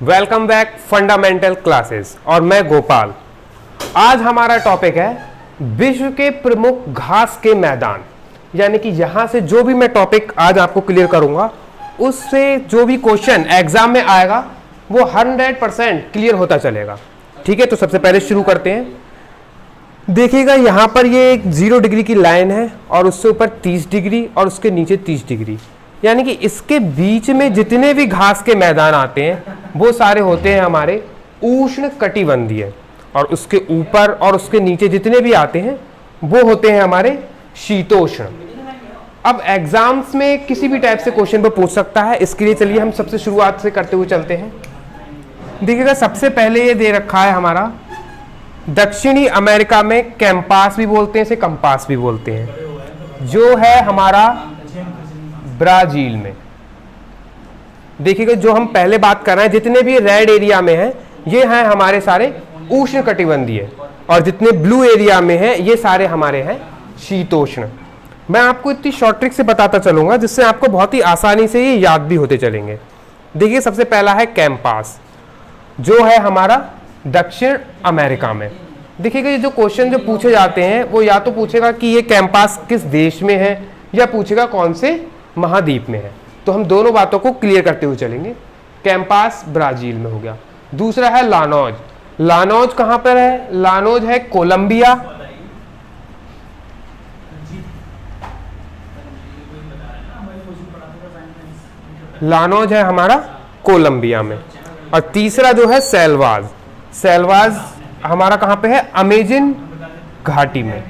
Welcome back fundamental classes और मैं गोपाल। आज हमारा टॉपिक है विश्व के प्रमुख घास के मैदान। यानी कि यहां से जो भी मैं टॉपिक आज आपको क्लियर करूंगा उससे जो भी क्वेश्चन एग्जाम में आएगा वो 100% क्लियर होता चलेगा। ठीक है, तो सबसे पहले शुरू करते हैं। देखिएगा यहां पर ये एक 0 डिग्री की लाइन है और उससे ऊपर 30 डिग्री और उसके नीचे 30 डिग्री, यानी कि इसके बीच में जितने भी घास के मैदान आते हैं वो सारे होते हैं हमारे उष्ण कटिबंधीय, और उसके ऊपर और उसके नीचे जितने भी आते हैं वो होते हैं हमारे शीतोष्ण। अब एग्जाम्स में किसी भी टाइप से क्वेश्चन पर पूछ सकता है, इसके लिए चलिए हम सबसे शुरुआत से करते हुए चलते हैं। देखिएगा सबसे पहले ये दे रखा है हमारा दक्षिणी अमेरिका में कैंपास भी बोलते हैं, इसे कंपास भी बोलते हैं, जो है हमारा ब्राजील में। देखिएगा जो हम पहले बात कर रहे हैं जितने भी रेड एरिया में हैं ये हैं हमारे सारे उष्ण कटिबंधीय, और जितने ब्लू एरिया में हैं ये सारे हमारे हैं शीतोष्ण। मैं आपको इतनी शॉर्ट ट्रिक से बताता चलूंगा जिससे आपको बहुत ही आसानी से ये याद भी होते चलेंगे। देखिए सबसे पहला है कैंपास, जो है हमारा दक्षिण अमेरिका में। देखिएगा ये जो क्वेश्चन जो पूछे जाते हैं वो या तो पूछेगा कि ये कैंपास किस देश में है या पूछेगा कौन से महाद्वीप में है, तो हम दोनों बातों को क्लियर करते हुए चलेंगे। कैंपास ब्राजील में हो गया। दूसरा है लानोज। लानोज कहां पर है? लानोज है कोलंबिया। लानोज है हमारा कोलंबिया में। और तीसरा जो है सेल्वाज। सेल्वाज हमारा कहां पे है? अमेजन घाटी में।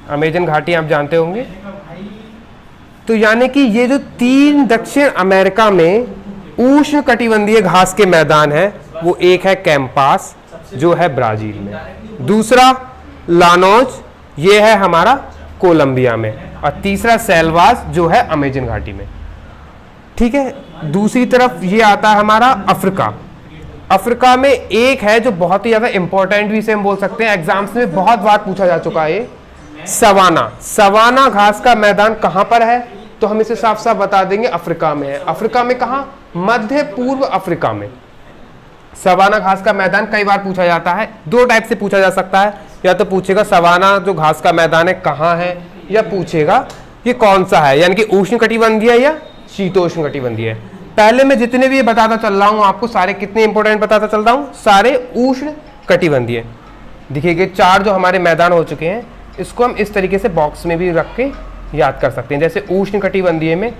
अमेजन घाटी आप जानते होंगे। तो यानी कि ये जो 3 दक्षिण अमेरिका में उष्ण कटिबंधीय घास के मैदान है वो एक है कैंपास जो है ब्राजील में, दूसरा लानोज ये है हमारा कोलंबिया में, और तीसरा सेल्वास जो है अमेजन घाटी में। ठीक है, दूसरी तरफ ये आता है हमारा अफ्रीका। अफ्रीका में एक है जो बहुत ही ज्यादा इंपॉर्टेंट भी से हम बोल सकते हैं, एग्जाम्स में बहुत बार पूछा जा चुका है, सवाना। सवाना घास का मैदान कहां पर है? तो हम इसे साफ साफ बता देंगे अफ्रीका में है। अफ्रीका में कहां? मध्य पूर्व अफ्रीका में। सवाना घास का मैदान कई बार पूछा जाता है, 2 टाइप से पूछा जा सकता है, या तो पूछेगा सवाना जो घास का मैदान है कहां है, या पूछेगा ये कौन सा है, यानी कि उष्ण कटिबंधीय या शीतोष्ण कटिबंधीय। पहले मैं जितने भी ये बताता चल रहा हूं आपको सारे कितने इंपॉर्टेंट बताता चल रहा हूं, सारे उष्ण कटिबंधीय। देखिए 4 जो हमारे मैदान हो चुके हैं इसको हम इस तरीके से बॉक्स में भी रख के याद कर सकते हैं। जैसे उष्ण कटिबंधीय में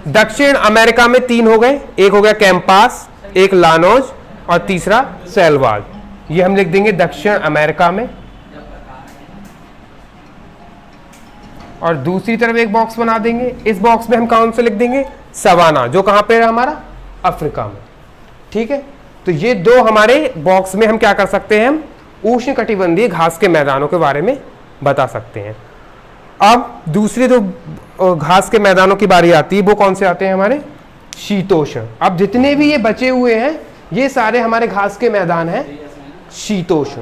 दक्षिण अमेरिका में 3 हो गए, एक हो गया कैंपास, एक लानोज और तीसरा सेल्वाज। ये हम लिख देंगे दक्षिण अमेरिका में, और दूसरी तरफ एक बॉक्स बना देंगे। इस बॉक्स में हम कौन से लिख देंगे? सवाना, जो कहां पे है हमारा? अफ्रीका में। ठीक है, तो ये 2 हमारे बॉक्स में हम क्या कर सकते हैं, हम उष्ण कटिबंधीय घास के मैदानों के बारे में बता सकते हैं। अब दूसरे जो घास के मैदानों की बारी आती है वो कौन से आते हैं? हमारे शीतोष्ण। अब जितने भी ये बचे हुए हैं ये सारे हमारे घास के मैदान हैं शीतोष्ण।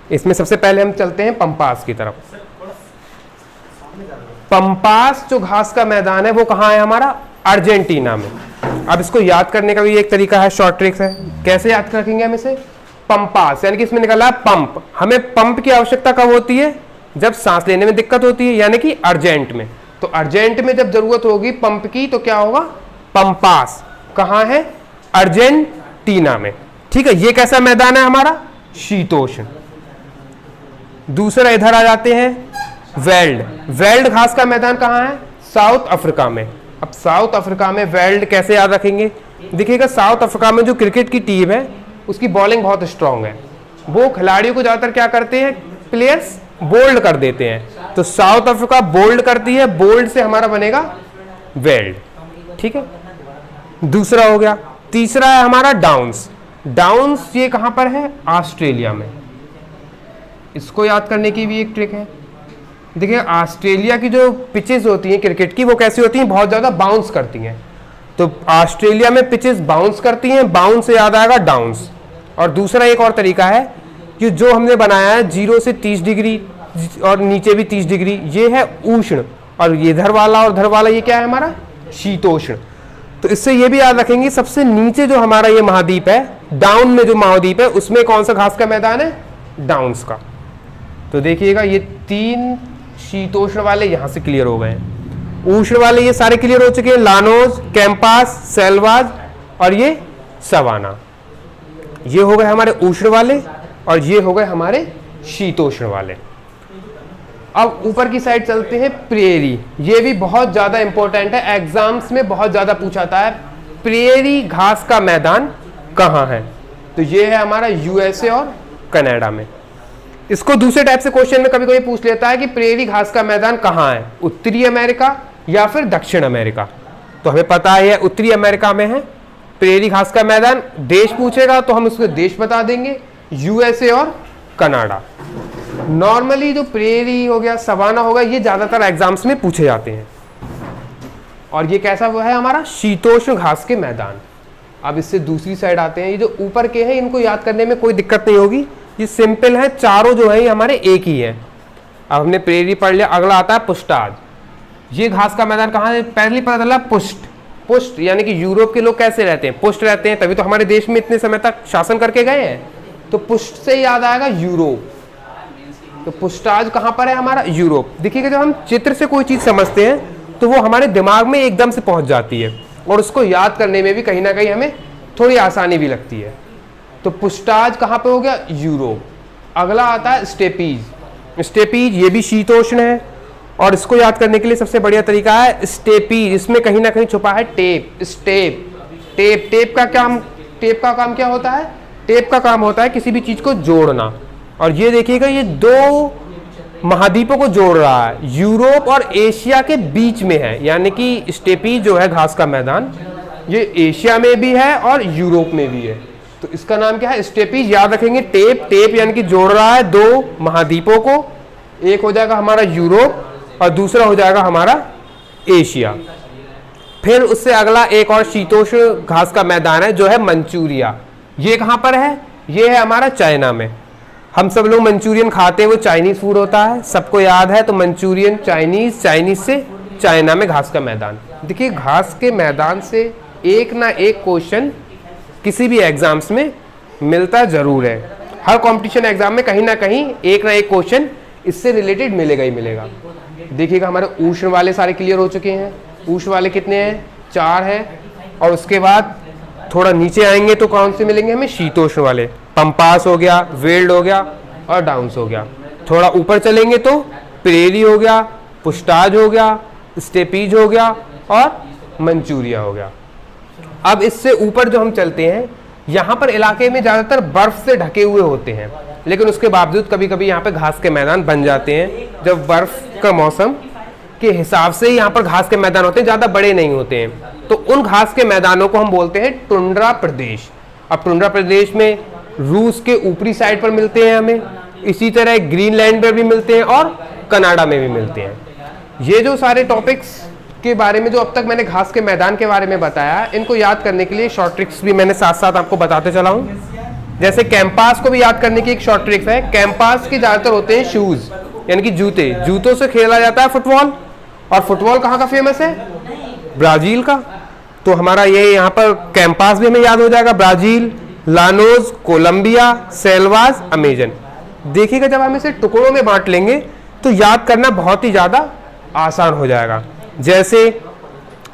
इसमें सबसे पहले हम चलते हैं पंपास की तरफ। पंपास जो घास का मैदान है वो कहां है हमारा? अर्जेंटीना में। अब इसको याद करने का भी एक तरीका है, शॉर्ट ट्रिक्स है। कैसे याद रखेंगे हम इसे? पंपास, यानी कि इसमें निकला है पंप। हमें पंप की आवश्यकता कब होती है? जब सांस लेने में दिक्कत होती है, यानी कि अर्जेंट में। तो अर्जेंट में जब जरूरत होगी पंप की तो क्या होगा? पंपास। कहां है? अर्जेंटीना में। ठीक है, ये कैसा मैदान है हमारा? शीतोष्ण। दूसरा इधर आ जाते हैं वेल्ड। वेल्ड घास का मैदान कहां है? साउथ अफ्रीका में। अब साउथ अफ्रीका में वेल्ड कैसे याद रखेंगे? देखिएगा साउथ अफ्रीका में जो क्रिकेट की टीम है उसकी बॉलिंग बहुत स्ट्रांग है, वो खिलाड़ियों को ज्यादातर क्या करते हैं, प्लेयर्स बोल्ड कर देते हैं। तो साउथ अफ्रीका बोल्ड करती है, बोल्ड से हमारा बनेगा वेल्ड। ठीक है, दूसरा हो गया। तीसरा है हमारा डाउन्स। डाउन्स ये कहां पर है? ऑस्ट्रेलिया में। इसको याद करने की भी एक ट्रिक है। देखिए ऑस्ट्रेलिया की जो पिचेस होती हैं क्रिकेट की वो कैसी होती हैं? बहुत ज्यादा बाउंस करती हैं। तो ऑस्ट्रेलिया में पिचेस बाउंस करती हैं, बाउंस से याद आएगा डाउन्स। और दूसरा एक और तरीका है कि जो हमने बनाया है 0 से 30 डिग्री और नीचे भी 30 डिग्री, ये है उष्ण, और ये इधर वाला और इधर वाला ये क्या है हमारा? शीतोष्ण। तो इससे ये भी याद रखेंगे सबसे नीचे जो हमारा ये महाद्वीप है, डाउन में जो महाद्वीप है, उसमें कौन सा घास का मैदान है? डाउन्स का। तो देखिएगा ये 3 शीतोष्ण वाले यहां से क्लियर हो गए हैं। उष्ण वाले ये सारे क्लियर हो चुके हैं, लानोज, कैंपास, सेल्वाज और ये सवाना। ये हो गए हमारे उष्ण वाले और ये हो गए हमारे शीतोष्ण वाले। अब ऊपर की साइड चलते हैं, प्रेरी। ये भी बहुत ज्यादा इंपॉर्टेंट है, एग्जाम्स में बहुत ज्यादा पूछा जाता है। प्रेरी घास का मैदान कहाँ है? तो ये है हमारा यूएसए और कनाडा में। इसको दूसरे टाइप से क्वेश्चन में कभी कभी पूछ लेता है कि प्रेरी घास का मैदान कहाँ है, उत्तरी अमेरिका या फिर दक्षिण अमेरिका। तो हमें पता है उत्तरी अमेरिका में है प्रेरी घास का मैदान। देश पूछेगा तो हम उसको देश बता देंगे, यूएसए और कनाडा। नॉर्मली जो प्रेरी हो गया, सवाना हो गया, ये ज्यादातर एग्जाम्स में पूछे जाते हैं। और ये कैसा हुआ है हमारा शीतोष्ण घास के मैदान। अब इससे दूसरी साइड आते हैं, ये जो ऊपर के हैं इनको याद करने में कोई दिक्कत नहीं होगी, ये सिंपल है, चारों जो है ये हमारे एक ही है। अब हमने प्रेरी पढ़ लिया, अगला आता है पुष्टाज। ये घास का मैदान कहाँ है? पहली पता चला पुष्ट। पुष्ट यानी कि यूरोप के लोग कैसे रहते हैं? पुष्ट रहते हैं, तभी तो हमारे देश में इतने समय तक शासन करके गए हैं। तो पुष्ट से याद आएगा यूरोप। तो पुष्टाज कहाँ पर है हमारा? यूरोप। देखिएगा जब हम चित्र से कोई चीज समझते हैं तो वो हमारे दिमाग में एकदम से पहुंच जाती है और उसको याद करने में भी कहीं ना कहीं हमें थोड़ी आसानी भी लगती है। तो पुष्टाज कहाँ पे हो गया? यूरोप। अगला आता है स्टेपीज। स्टेपीज ये भी शीतोष्ण है और इसको याद करने के लिए सबसे बढ़िया तरीका है स्टेपीज। इसमें कहीं ना कहीं छुपा है टेप। स्टेप, टेप, टेप का काम क्या होता है? टेप का काम होता है किसी भी चीज को जोड़ना। और ये देखिएगा ये 2 महाद्वीपों को जोड़ रहा है, यूरोप और एशिया के बीच में है। यानी कि स्टेपी जो है घास का मैदान, ये एशिया में भी है और यूरोप में भी है। तो इसका नाम क्या है? स्टेपीज। याद रखेंगे टेप, टेप यानी कि जोड़ रहा है 2 महाद्वीपों को। एक हो जाएगा हमारा यूरोप और दूसरा हो जाएगा हमारा एशिया। फिर उससे अगला एक और शीतोष्ण घास का मैदान है जो है मंचूरिया। ये कहाँ पर है? ये है हमारा चाइना में। हम सब लोग मंचूरियन खाते हैं, वो चाइनीज फूड होता है, सबको याद है। तो मंचूरियन चाइनीज, चाइनीज से चाइना में घास का मैदान। देखिए घास के मैदान से एक ना एक क्वेश्चन किसी भी एग्जाम्स में मिलता जरूर है। हर कंपटीशन एग्जाम में कहीं ना कहीं एक ना एक क्वेश्चन इससे रिलेटेड मिलेगा ही मिलेगा। देखिएगा हमारे उष्ण वाले सारे क्लियर हो चुके हैं। उष्ण वाले कितने हैं? 4 हैं। और उसके बाद थोड़ा नीचे आएंगे तो कौन से मिलेंगे हमें? शीतोष्ण वाले। पंपास हो गया, वेल्ड हो गया और डाउन्स हो गया। थोड़ा ऊपर चलेंगे तो प्रेरी हो गया, पुष्टाज हो गया, स्टेपीज हो गया और मंचूरिया हो गया। अब इससे ऊपर जो हम चलते हैं, यहाँ पर इलाके में ज़्यादातर बर्फ से ढके हुए होते हैं, लेकिन उसके बावजूद कभी कभी यहाँ पे घास के मैदान बन जाते हैं जब बर्फ का मौसम के हिसाब से यहाँ पर घास के मैदान होते हैं, ज़्यादा बड़े नहीं होते हैं। तो उन घास के मैदानों को हम बोलते हैं टुंड्रा प्रदेश। अब टुंड्रा प्रदेश में रूस के ऊपरी साइड पर मिलते हैं हमें, इसी तरह ग्रीनलैंड पर भी मिलते हैं और कनाडा में भी मिलते हैं। ये जो सारे टॉपिक्स के बारे में जो अब तक मैंने घास के मैदान के बारे में बताया, इनको याद करने के लिए शॉर्ट ट्रिक्स भी मैंने साथ साथ आपको बताते चला हूँ। जैसे कैंपास को भी याद करने की एक शॉर्ट ट्रिक्स है। कैंपास के ज़्यादातर होते हैं शूज यानी कि जूते, जूतों से खेला जाता है फुटबॉल। और फुटबॉल कहाँ का फेमस है? ब्राजील का। तो हमारा ये यहाँ पर कैंपास भी हमें याद हो जाएगा, ब्राजील, लानोज, कोलंबिया, सेल्वाज, अमेजन। देखिएगा जब हम इसे टुकड़ों में बांट लेंगे तो याद करना बहुत ही ज़्यादा आसान हो जाएगा। जैसे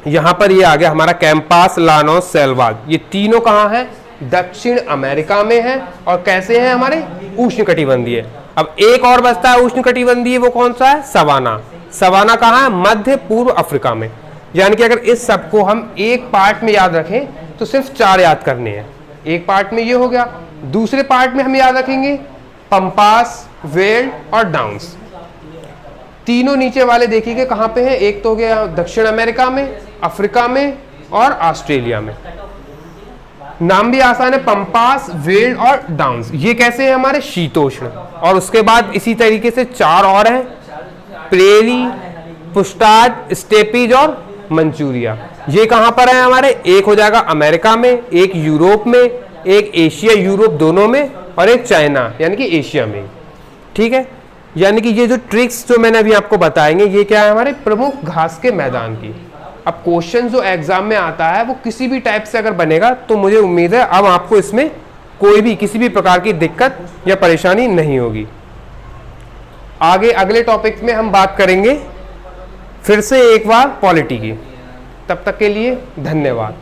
यहाँ पर ये आ गया हमारा कैंपास, लानोस, सेल्वाज। ये तीनों कहाँ है? दक्षिण अमेरिका में है और कैसे हैं हमारे? उष्णकटिबंधीय। अब एक और बचता है उष्णकटिबंधीय, वो कौन सा है? सवाना। सवाना कहाँ है? मध्य पूर्व अफ्रीका में। यानी कि अगर इस सबको हम एक पार्ट में याद रखें तो सिर्फ 4 याद करने हैं। एक पार्ट में ये हो गया, दूसरे पार्ट में हम याद रखेंगे पंपास, वेल्ड और डाउन्स। तीनों नीचे वाले देखिए कहाँ पे हैं? एक तो हो गया दक्षिण अमेरिका में, अफ्रीका में और ऑस्ट्रेलिया में। नाम भी आसान है, पंपास, वेल्ड और डाउन्स। ये कैसे है हमारे? शीतोष्ण। और उसके बाद इसी तरीके से 4 और हैं, प्रेरी, पुष्टाज, स्टेपीज और मंचूरिया। ये कहाँ पर है हमारे? एक हो जाएगा अमेरिका में, एक यूरोप में, एक एशिया यूरोप दोनों में और एक चाइना यानी कि एशिया में। ठीक है, यानी कि ये जो ट्रिक्स जो मैंने अभी आपको बताएंगे, ये क्या है? हमारे प्रमुख घास के मैदान की। अब क्वेश्चन जो एग्जाम में आता है वो किसी भी टाइप से अगर बनेगा तो मुझे उम्मीद है अब आपको इसमें कोई भी किसी भी प्रकार की दिक्कत या परेशानी नहीं होगी। आगे अगले टॉपिक में हम बात करेंगे फिर से एक बार पॉलिटी की। तब तक के लिए धन्यवाद।